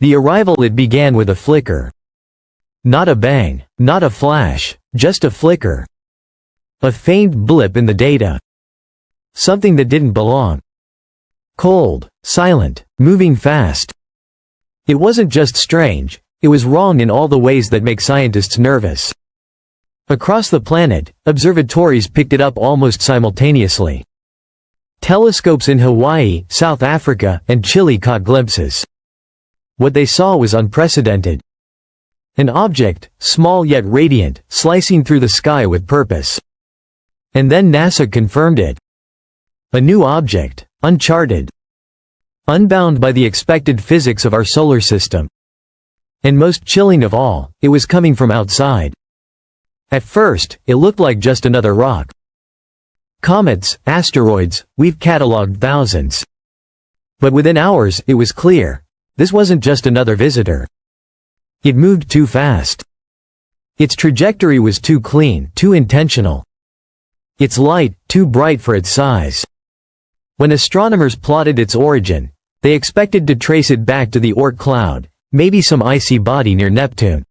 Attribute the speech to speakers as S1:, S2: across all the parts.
S1: The arrival, it began with a flicker. Not a bang, not a flash, just a flicker. A faint blip in the data. Something that didn't belong. Cold, silent, moving fast. It wasn't just strange, it was wrong in all the ways that make scientists nervous. Across the planet, observatories picked it up almost simultaneously. Telescopes in Hawaii, South Africa, and Chile caught glimpses. What they saw was unprecedented. An object, small yet radiant, slicing through the sky with purpose. And then NASA confirmed it. A new object, uncharted. Unbound by the expected physics of our solar system. And most chilling of all, it was coming from outside. At first, it looked like just another rock. Comets, asteroids, we've catalogued thousands. But within hours, it was clear. This wasn't just another visitor. It moved too fast. Its trajectory was too clean, too intentional. Its light, too bright for its size. When astronomers plotted its origin, they expected to trace it back to the Oort Cloud, maybe some icy body near Neptune.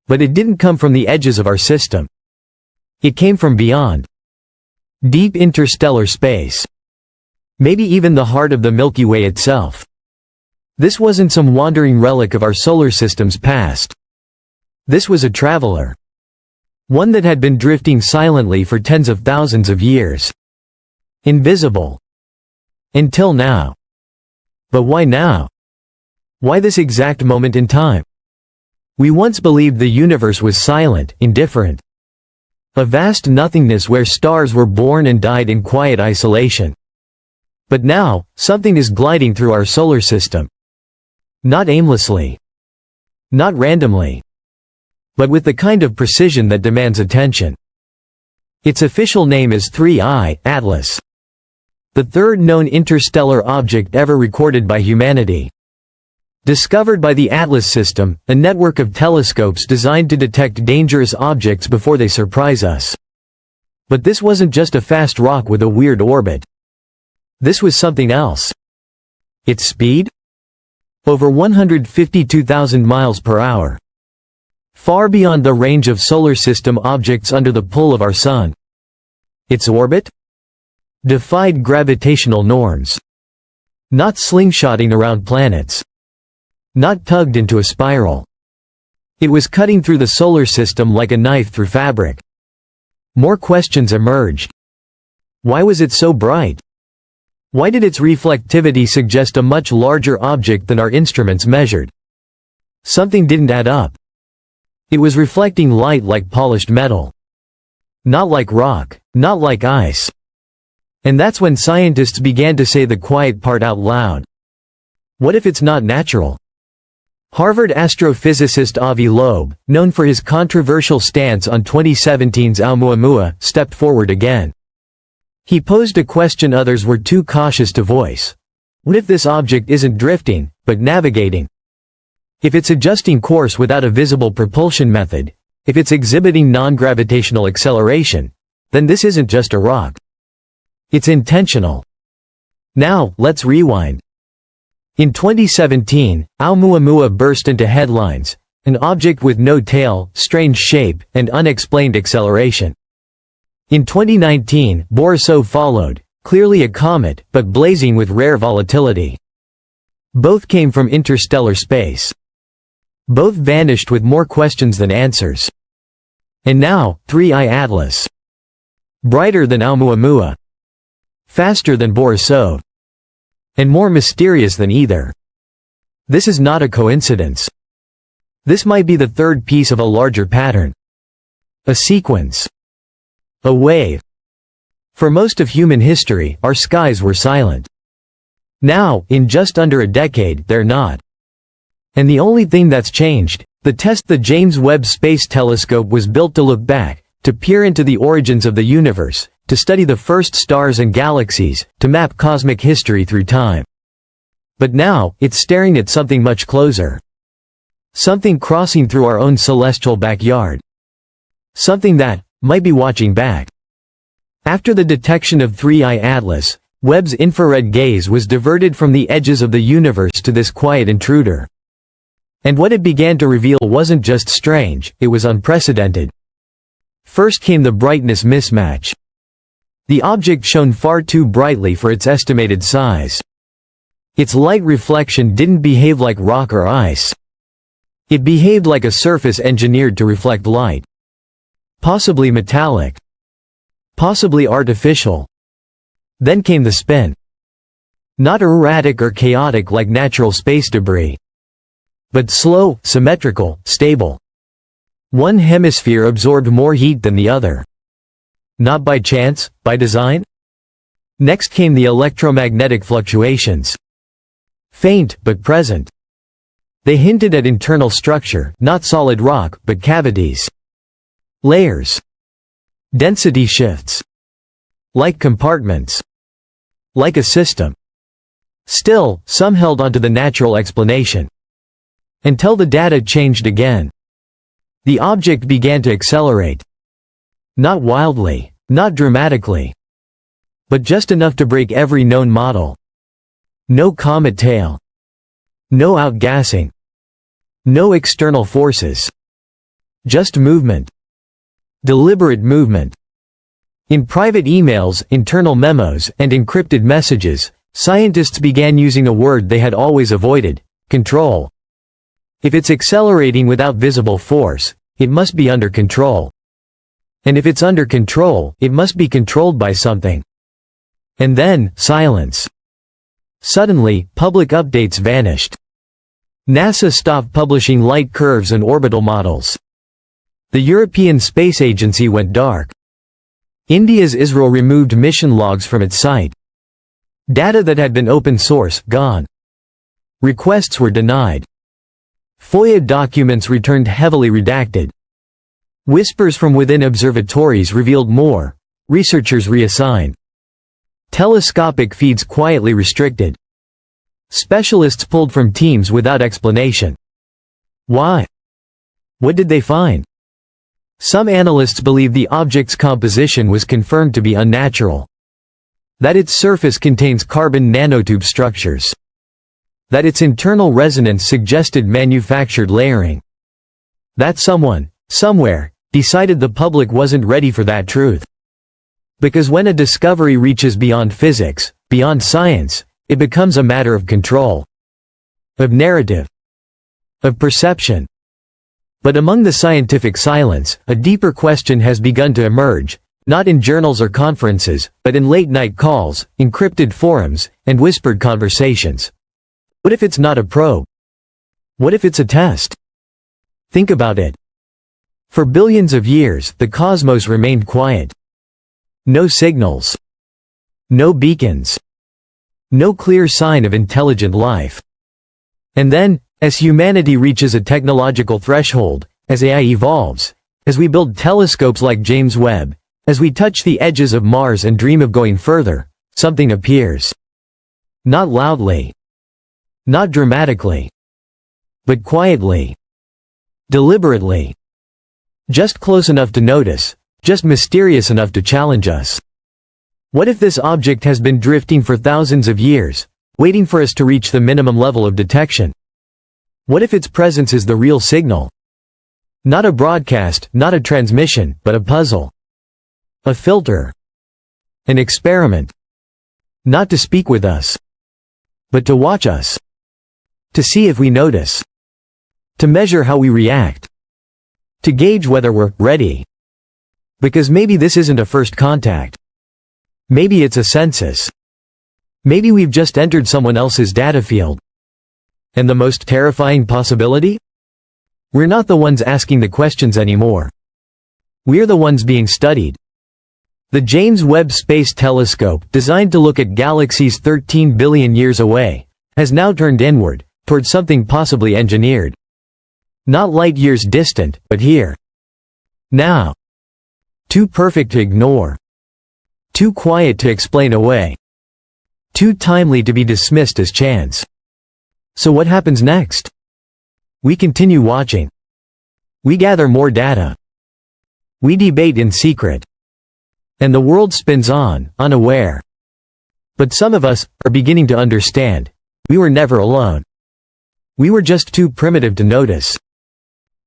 S1: But it didn't come from the edges of our system. It came from beyond. Deep interstellar space. Maybe even the heart of the Milky Way itself. This wasn't some wandering relic of our solar system's past. This was a traveler. One that had been drifting silently for tens of thousands of years. Invisible. Until now. But why now? Why this exact moment in time? We once believed the universe was silent, indifferent. A vast nothingness where stars were born and died in quiet isolation. But now, something is gliding through our solar system. Not aimlessly. Not randomly. But with the kind of precision that demands attention. Its official name is 3I, Atlas. The third known interstellar object ever recorded by humanity. Discovered by the Atlas system, a network of telescopes designed to detect dangerous objects before they surprise us. But this wasn't just a fast rock with a weird orbit. This was something else. Its speed? Over 152,000 miles per hour. Far beyond the range of solar system objects under the pull of our sun. Its orbit? Defied gravitational norms. Not slingshotting around planets. Not tugged into a spiral. It was cutting through the solar system like a knife through fabric. More questions emerged. Why was it so bright? Why did its reflectivity suggest a much larger object than our instruments measured? Something didn't add up. It was reflecting light like polished metal. Not like rock, not like ice. And that's when scientists began to say the quiet part out loud. What if it's not natural? Harvard astrophysicist Avi Loeb, known for his controversial stance on 2017's Oumuamua, stepped forward again. He posed a question others were too cautious to voice. What if this object isn't drifting, but navigating? If it's adjusting course without a visible propulsion method, if it's exhibiting non-gravitational acceleration, then this isn't just a rock. It's intentional. Now, let's rewind. In 2017, Oumuamua burst into headlines, an object with no tail, strange shape, and unexplained acceleration. In 2019, Borisov followed, clearly a comet, but blazing with rare volatility. Both came from interstellar space. Both vanished with more questions than answers. And now, 3I Atlas. Brighter than Oumuamua. Faster than Borisov. And more mysterious than either. This is not a coincidence. This might be the third piece of a larger pattern. A sequence. A wave. For most of human history, our skies were silent. Now, in just under a decade, they're not. And the only thing that's changed, the James Webb Space Telescope was built to look back, to peer into the origins of the universe, to study the first stars and galaxies, to map cosmic history through time. But now, it's staring at something much closer. Something crossing through our own celestial backyard. Something that might be watching back. After the detection of 3I Atlas, Webb's infrared gaze was diverted from the edges of the universe to this quiet intruder. And what it began to reveal wasn't just strange, it was unprecedented. First came the brightness mismatch. The object shone far too brightly for its estimated size. Its light reflection didn't behave like rock or ice. It behaved like a surface engineered to reflect light. Possibly metallic. Possibly artificial. Then came the spin. Not erratic or chaotic like natural space debris, but slow, symmetrical, stable. One hemisphere absorbed more heat than the other. Not by chance, by design? Next came the electromagnetic fluctuations. Faint, but present. They hinted at internal structure, not solid rock, but cavities. Layers. Density shifts. Like compartments. Like a system. Still, some held onto the natural explanation. Until the data changed again. The object began to accelerate. Not wildly, not dramatically. But just enough to break every known model. No comet tail. No outgassing. No external forces. Just movement. Deliberate movement. In private emails, internal memos, and encrypted messages, scientists began using a word they had always avoided: control. If it's accelerating without visible force, it must be under control. And if it's under control, it must be controlled by something. And then, silence. Suddenly, public updates vanished. NASA stopped publishing light curves and orbital models. The European Space Agency went dark. India's ISRO removed mission logs from its site. Data that had been open source, gone. Requests were denied. FOIA documents returned heavily redacted. Whispers from within observatories revealed more. Researchers reassigned. Telescopic feeds quietly restricted. Specialists pulled from teams without explanation. Why? What did they find? Some analysts believe the object's composition was confirmed to be unnatural. That its surface contains carbon nanotube structures. That its internal resonance suggested manufactured layering. That someone, somewhere, decided the public wasn't ready for that truth. Because when a discovery reaches beyond physics, beyond science, it becomes a matter of control. Of narrative. Of perception. But among the scientific silence, a deeper question has begun to emerge, not in journals or conferences, but in late-night calls, encrypted forums, and whispered conversations. What if it's not a probe? What if it's a test? Think about it. For billions of years, the cosmos remained quiet. No signals. No beacons. No clear sign of intelligent life. And then, as humanity reaches a technological threshold, as AI evolves, as we build telescopes like James Webb, as we touch the edges of Mars and dream of going further, something appears. Not loudly. Not dramatically. But quietly. Deliberately. Just close enough to notice, just mysterious enough to challenge us. What if this object has been drifting for thousands of years, waiting for us to reach the minimum level of detection? What if its presence is the real signal? Not a broadcast, not a transmission, but a puzzle. A filter. An experiment. Not to speak with us, but to watch us. To see if we notice. To measure how we react. To gauge whether we're ready. Because maybe this isn't a first contact. Maybe it's a census. Maybe we've just entered someone else's data field. And the most terrifying possibility? We're not the ones asking the questions anymore. We're the ones being studied. The James Webb Space Telescope, designed to look at galaxies 13 billion years away, has now turned inward, toward something possibly engineered. Not light years distant, but here. Now. Too perfect to ignore. Too quiet to explain away. Too timely to be dismissed as chance. So what happens next? We continue watching. We gather more data. We debate in secret. And the world spins on, unaware. But some of us are beginning to understand. We were never alone. We were just too primitive to notice.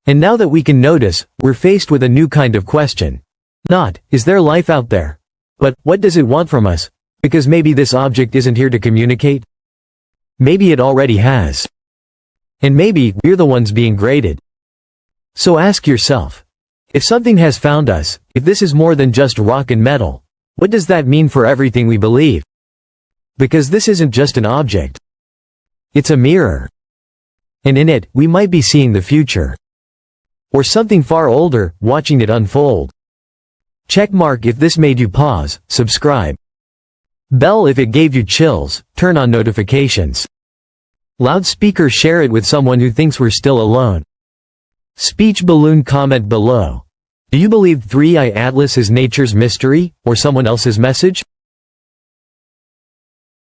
S1: And now that we can notice, we're faced with a new kind of question. Not, is there life out there? But, what does it want from us? Because maybe this object isn't here to communicate? Maybe it already has. And maybe, we're the ones being graded. So ask yourself. If something has found us, if this is more than just rock and metal, what does that mean for everything we believe? Because this isn't just an object. It's a mirror. And in it, we might be seeing the future. Or something far older, watching it unfold. Checkmark if this made you pause, subscribe. Bell if it gave you chills, turn on notifications. Loudspeaker share it with someone who thinks we're still alone. Speech balloon comment below. Do you believe 3i Atlas is nature's mystery, or someone else's message?